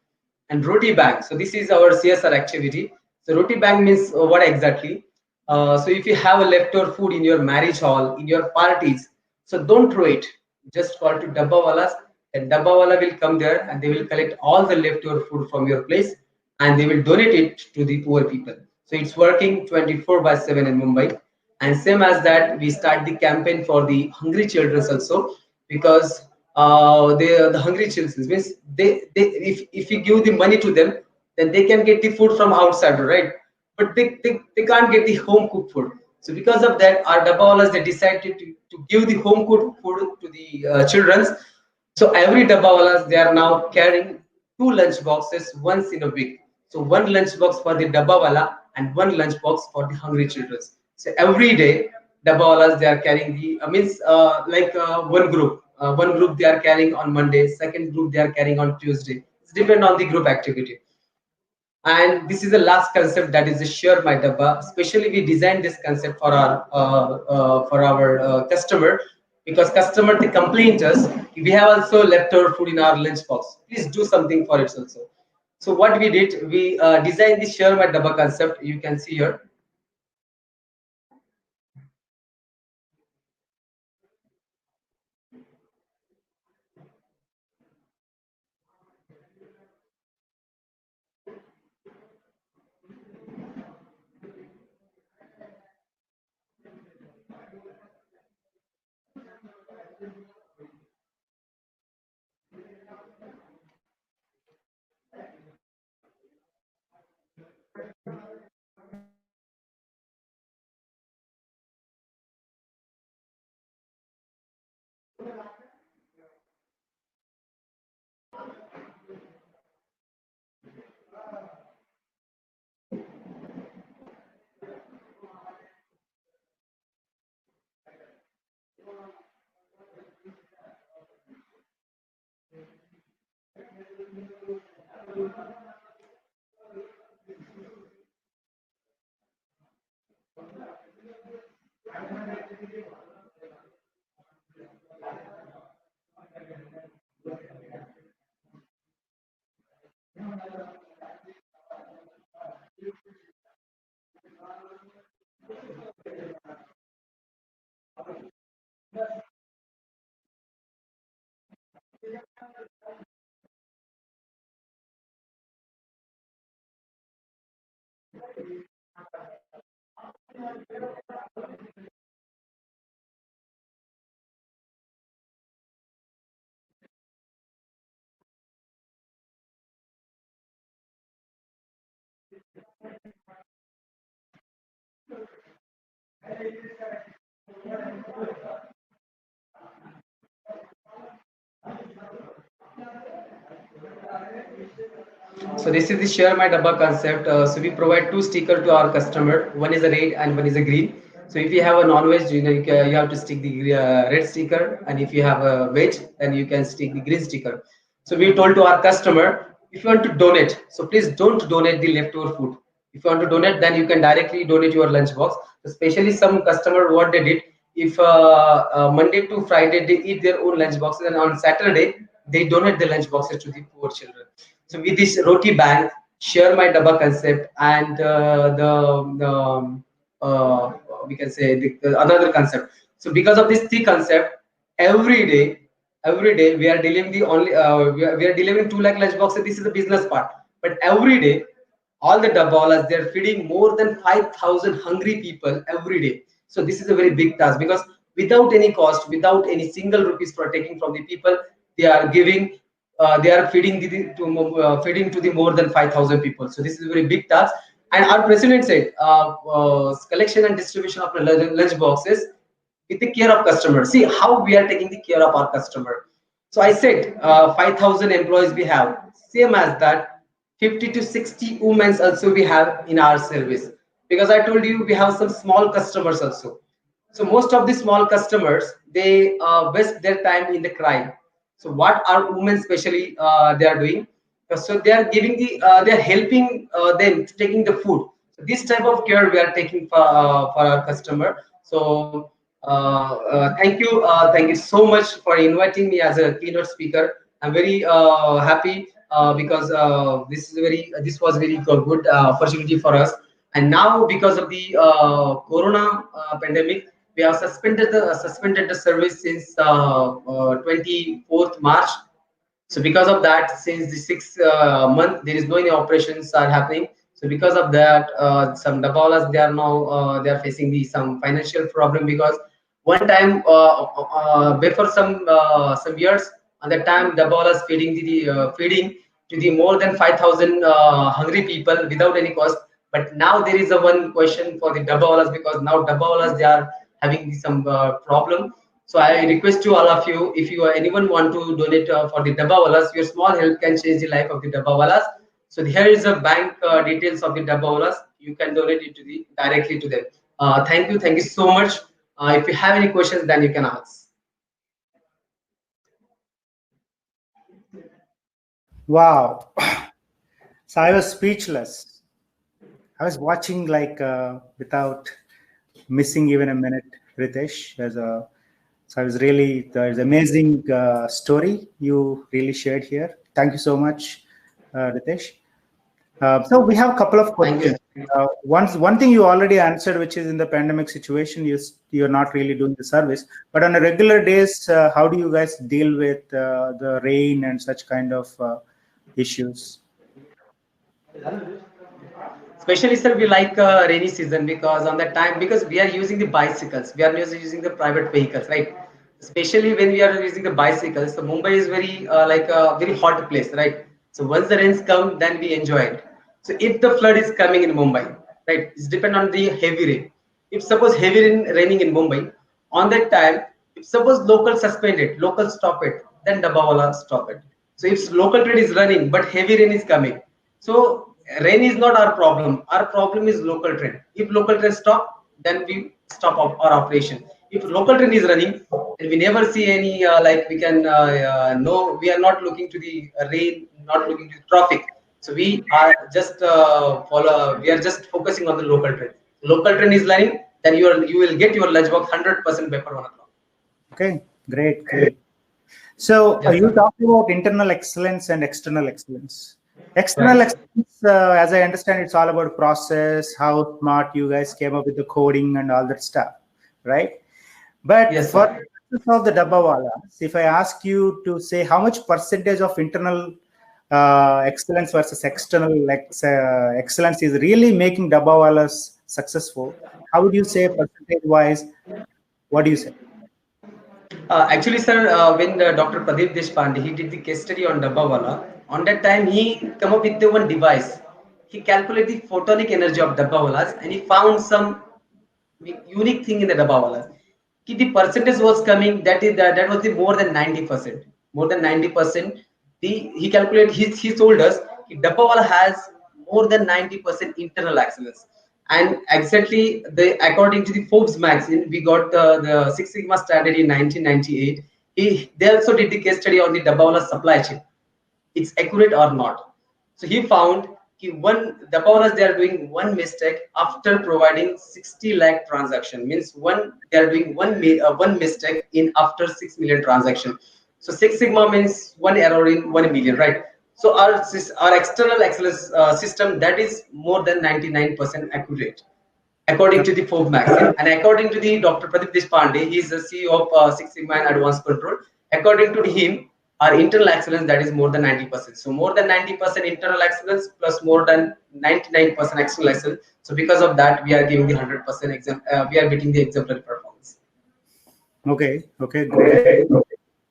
And Roti Bank. So this is our CSR activity. So Roti Bank means what exactly? So if you have a leftover food in your marriage hall, in your parties, so don't throw it. Just call to Dabbawalas, and Dabbawala will come there and they will collect all the leftover food from your place and they will donate it to the poor people. So it's working 24 by 7 in Mumbai. And same as that, we start the campaign for the hungry children also because the hungry children means they if you give the money to them, then they can get the food from outside, right? But they can't get the home cooked food. So because of that, our Dabbawalas they decided to give the home cooked food to the children. So every Dabbawalas they are now carrying 2 lunch boxes once in a week. So one lunch box for the Dabbawala and one lunch box for the hungry children. So every day Dabbawalas they are carrying the means one group they are carrying on Monday, second group they are carrying on Tuesday. It's depend on the group activity. And this is the last concept, that is the Share My Dabba. Especially we designed this concept for our customer because customer they complain us we have also leftover food in our lunch box. Please do something for it also. So what we did, we designed the Share My Dabba concept. You can see here. So this is the share my dabba concept. So we provide two stickers to our customer. One is a red and one is a green. So if you have a non-veg, you have to stick the red sticker, and if you have a veg, then you can stick the green sticker. So we told to our customer, if you want to donate, so please don't donate the leftover food. If you want to donate, then you can directly donate your lunch box. Especially some customer, what they did, if Monday to Friday they eat their own lunch boxes, and on Saturday they donate the lunch boxes to the poor children. So with this roti bank, share my dabba concept, and uh, we can say the another concept. So because of this three concept, every day, every day we are delivering the only we are delivering 2 lakh lunch boxes. This is the business part, but every day all the dabbawalas, they're feeding more than 5,000 hungry people every day. So this is a very big task, because without any cost, without any single rupees for taking from the people, they are giving, they are feeding feeding to the more than 5,000 people. So this is a very big task. And our president said, collection and distribution of lunch boxes with the care of customer. See how we are taking the care of our customer. So I said, 5,000 employees we have. Same as that, 50 to 60 women also we have in our service, because I told you we have some small customers also. So most of the small customers, they waste their time in the crime. So what our women especially they are doing, so they are giving the they are helping them to taking the food. So this type of care we are taking for our customer. So thank you so much for inviting me as a keynote speaker. I'm very happy because this was very good opportunity for us. And now because of the corona pandemic, we have suspended the service since 24th March. So because of that, since the 6 month, there is no any operations are happening. So because of that, some dabawalas, they are now they are facing the some financial problem, because one time before some years, at the time dabawalas feeding feeding to the more than 5,000 hungry people without any cost. But now there is a one question for the dabawalas, because now dabawalas, they are having some problem. So I request to all of you, if you anyone want to donate for the Dabbawalas, your small help can change the life of the Dabbawalas. So here is the bank details of the Dabbawalas. You can donate it to the directly to them. Thank you so much. If you have any questions, then you can ask.
Wow. So I was speechless. I was watching like without missing even a minute, Ritesh. So I was really, there's amazing story you really shared here. Thank you so much, Ritesh. So we have a couple of
Thank
questions.
you.
One thing you already answered, which is in the pandemic situation, you're not really doing the service. But on a regular days, how do you guys deal with the rain and such kind of issues?
Especially, sir, we like rainy season, because on that time, because we are using the bicycles, we are using the private vehicles, right? Especially when we are using the bicycles, so Mumbai is very like a very hot place, right? So once the rains come, then we enjoy it. So if the flood is coming in Mumbai, right, it's depend on the heavy rain. If suppose heavy rain raining in Mumbai, on that time, if suppose local suspend it, local stop it, then Dabawala stop it. So if local train is running but heavy rain is coming, so rain is not our problem. Our problem is local train. If local train stop, then we stop our operation. If local train is running, and we never see any like we can no, we are not looking to the rain, not looking to the traffic. So we are just follow. We are just focusing on the local train. Local train is running, then you will get your lunchbox 100% before 1 o'clock.
Okay, great. So
Yes,
you
sir.
talked about internal excellence and external excellence. External
Right.
excellence, as I understand, it's all about process, how smart you guys came up with the coding and all that stuff, right? But
Yes,
for
sir.
the success of the Dabbawalas, if I ask you to say how much percentage of internal excellence versus external excellence is really making Dabbawalas successful, how would you say percentage wise? What do you say?
Actually, sir, when Dr. Pradeep Deshpande he did the case study on Dabbawala, on that time he come up with the one device. He calculated the photonic energy of Dabbawalas and he found some unique thing in the Dabbawalas. The percentage was coming that was the more than 90%. More than 90%. He calculated he told us Dabbawala has more than 90% internal excellence. And exactly according to the Forbes magazine, we got the Six Sigma standard in 1998. They also did the case study on the Dabbawala supply chain. It's accurate or not. So he found the powers they are doing one mistake after providing 60 lakh transaction, means they are doing one mistake in after 6 million transaction. So Six Sigma means one error in 1 million, right? So our external excellence system that is more than 99% accurate according to the Forbes magazine and according to the Dr. Pradeep Deshpande, he is the CEO of Six Sigma and Advanced Control. According to him, our internal excellence that is more than 90%. So more than 90% internal excellence plus more than 99% external excellence. So because of that, we are giving the 100% exam. We are getting the exemplary performance.
Okay, great.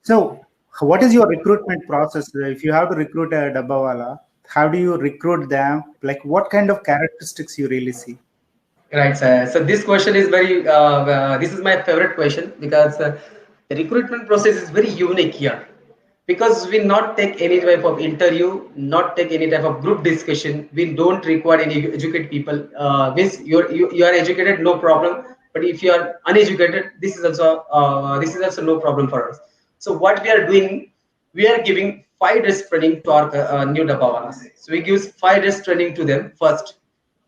So, what is your recruitment process? If you have to recruit a Dabbawala, how do you recruit them? Like, what kind of characteristics you really see?
Right, sir. So this question is this is my favorite question because the recruitment process is very unique here. Because we not take any type of interview, not take any type of group discussion. We don't require any educated people. Means you are educated, no problem. But if you are uneducated, this is also no problem for us. So what we are doing, we are giving 5 days training to our new Dabbawalas. So we give 5 days training to them first.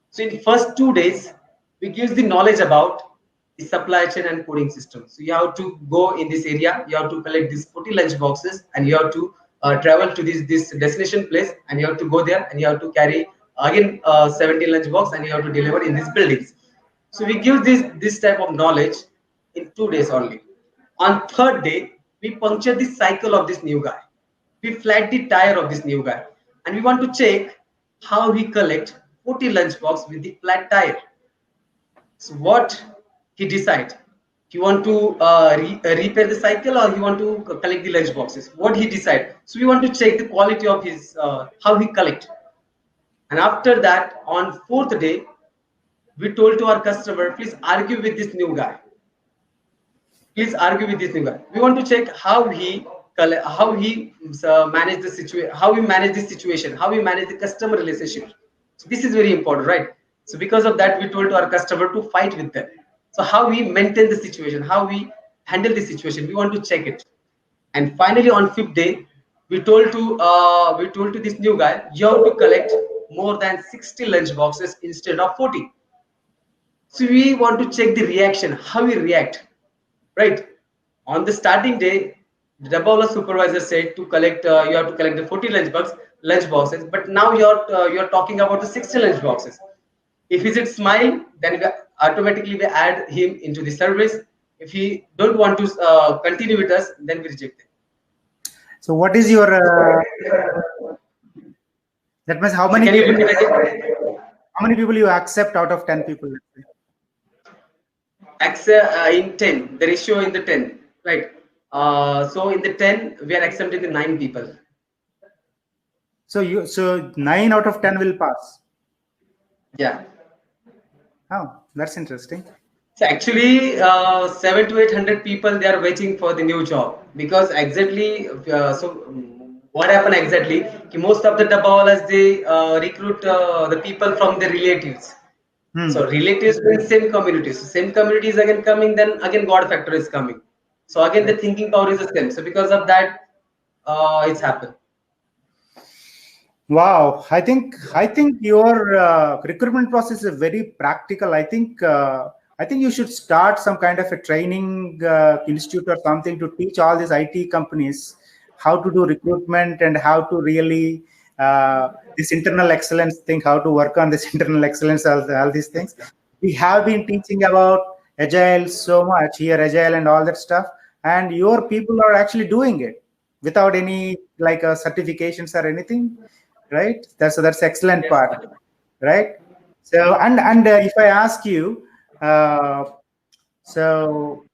So in the first 2 days, we give the knowledge about the supply chain and coding system. So you have to go in this area, you have to collect these 40 lunch boxes, and you have to travel to this destination place, and you have to go there, and you have to carry again 70 lunch box, and you have to deliver in these buildings. So we give this type of knowledge in 2 days only. On third day, we puncture the cycle of this new guy. We flat the tire of this new guy, and we want to check how he collect 40 lunch box with the flat tire. So what he decide? He want to repair the cycle or he want to collect the lunch boxes? What he decide? So we want to check the quality of his how he collect. And after that, on fourth day, we told to our customer, please argue with this new guy. Please argue with this new guy. We want to check how he manage the situation, how he manage the situation, how he manage the customer relationship. So this is very important, right? So because of that, we told to our customer to fight with them. So how we maintain the situation, how we handle the situation, we want to check it. And finally, on fifth day, we told to this new guy, you have to collect more than 60 lunch boxes instead of 40. So we want to check the reaction, how we react, right? On the starting day, the Dabbawaala supervisor said to collect, you have to collect the 40 lunch boxes, but now you're talking about the 60 lunch boxes. If he said smile, then automatically we add him into the service. If he don't want to continue with us, then we reject him.
So what is your that means how many people you accept out of 10 people?
Accept in 10, the ratio in the 10, right? So in the 10, we are accepting the 9 people.
So 9 out of 10 will pass.
Yeah.
Oh, that's interesting.
So actually, 700 to 800 people, they are waiting for the new job because exactly. What happened exactly? Most of the Dabbawalas they recruit the people from their relatives. So relatives in same communities. So same communities again coming, then again God factor is coming. So again the thinking power is the same. So because of that, it's happened.
Wow, I think your recruitment process is very practical. I think you should start some kind of a training institute or something to teach all these IT companies how to do recruitment and how to really this internal excellence thing, how to work on this internal excellence, all these things. We have been teaching about agile so much here, agile and all that stuff, and your people are actually doing it without any like certifications or anything. Right, that's excellent part, right? So and if I ask you, So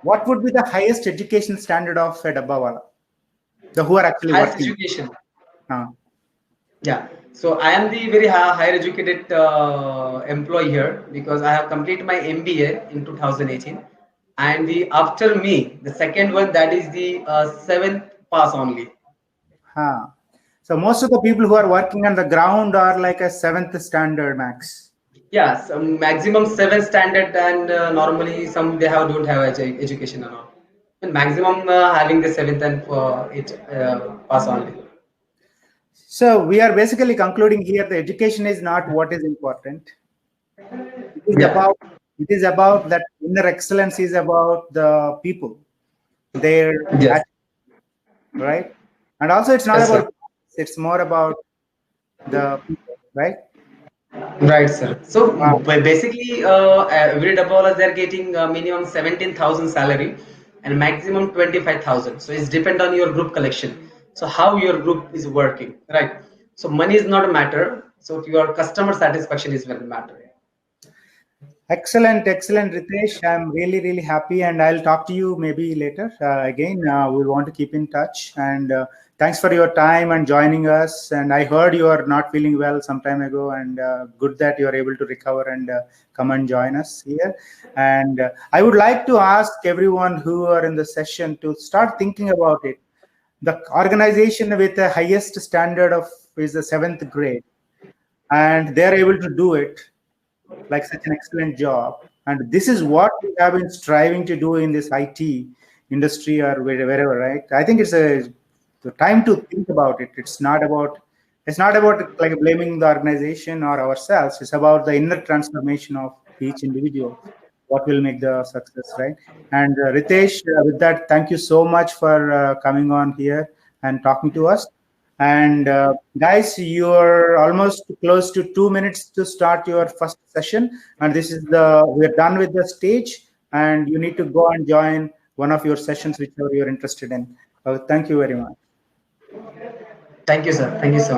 what would be the highest education standard of a Dabbawala? The who are actually
Highest
working?
education.
Uh,
Yeah. So I am the very higher educated employee here because I have completed my MBA in 2018, and the after me the second one, that is the seventh pass only.
huh. So most of the people who are working on the ground are like a seventh standard max.
Yeah, some maximum seven standard, and normally some they have don't have education and all. And maximum having the seventh and it pass only.
So we are basically concluding here the education is not what is important. It is
Yeah.
about that inner excellence is about the people, their
Yes.
attitude, right? And also it's not
Yes, sir.
about, it's more about the people, right?
Right, sir. So
Uh,
basically, every double they're getting minimum 17,000 salary and maximum 25,000. So it's depend on your group collection. So how your group is working, right? So money is not a matter. So your customer satisfaction is very matter.
Excellent, excellent, Ritesh. I'm really, really happy, and I'll talk to you maybe later. Again, we'll want to keep in touch. And thanks for your time and joining us. And I heard you are not feeling well some time ago, and good that you are able to recover and come and join us here. And I would like to ask everyone who are in the session to start thinking about it. The organization with the highest standard of is the seventh grade, and they're able to do it like such an excellent job. And this is what we have been striving to do in this IT industry or wherever, right? I think it's the time to think about it. It's not about like blaming the organization or ourselves. It's about the inner transformation of each individual. What will make the success, right? And Ritesh, with that, thank you so much for coming on here and talking to us. And guys, you're almost close to 2 minutes to start your first session. And this is we're done with the stage, and you need to go and join one of your sessions, whichever you're interested in. Thank you very much.
Thank you, sir. Thank you so much.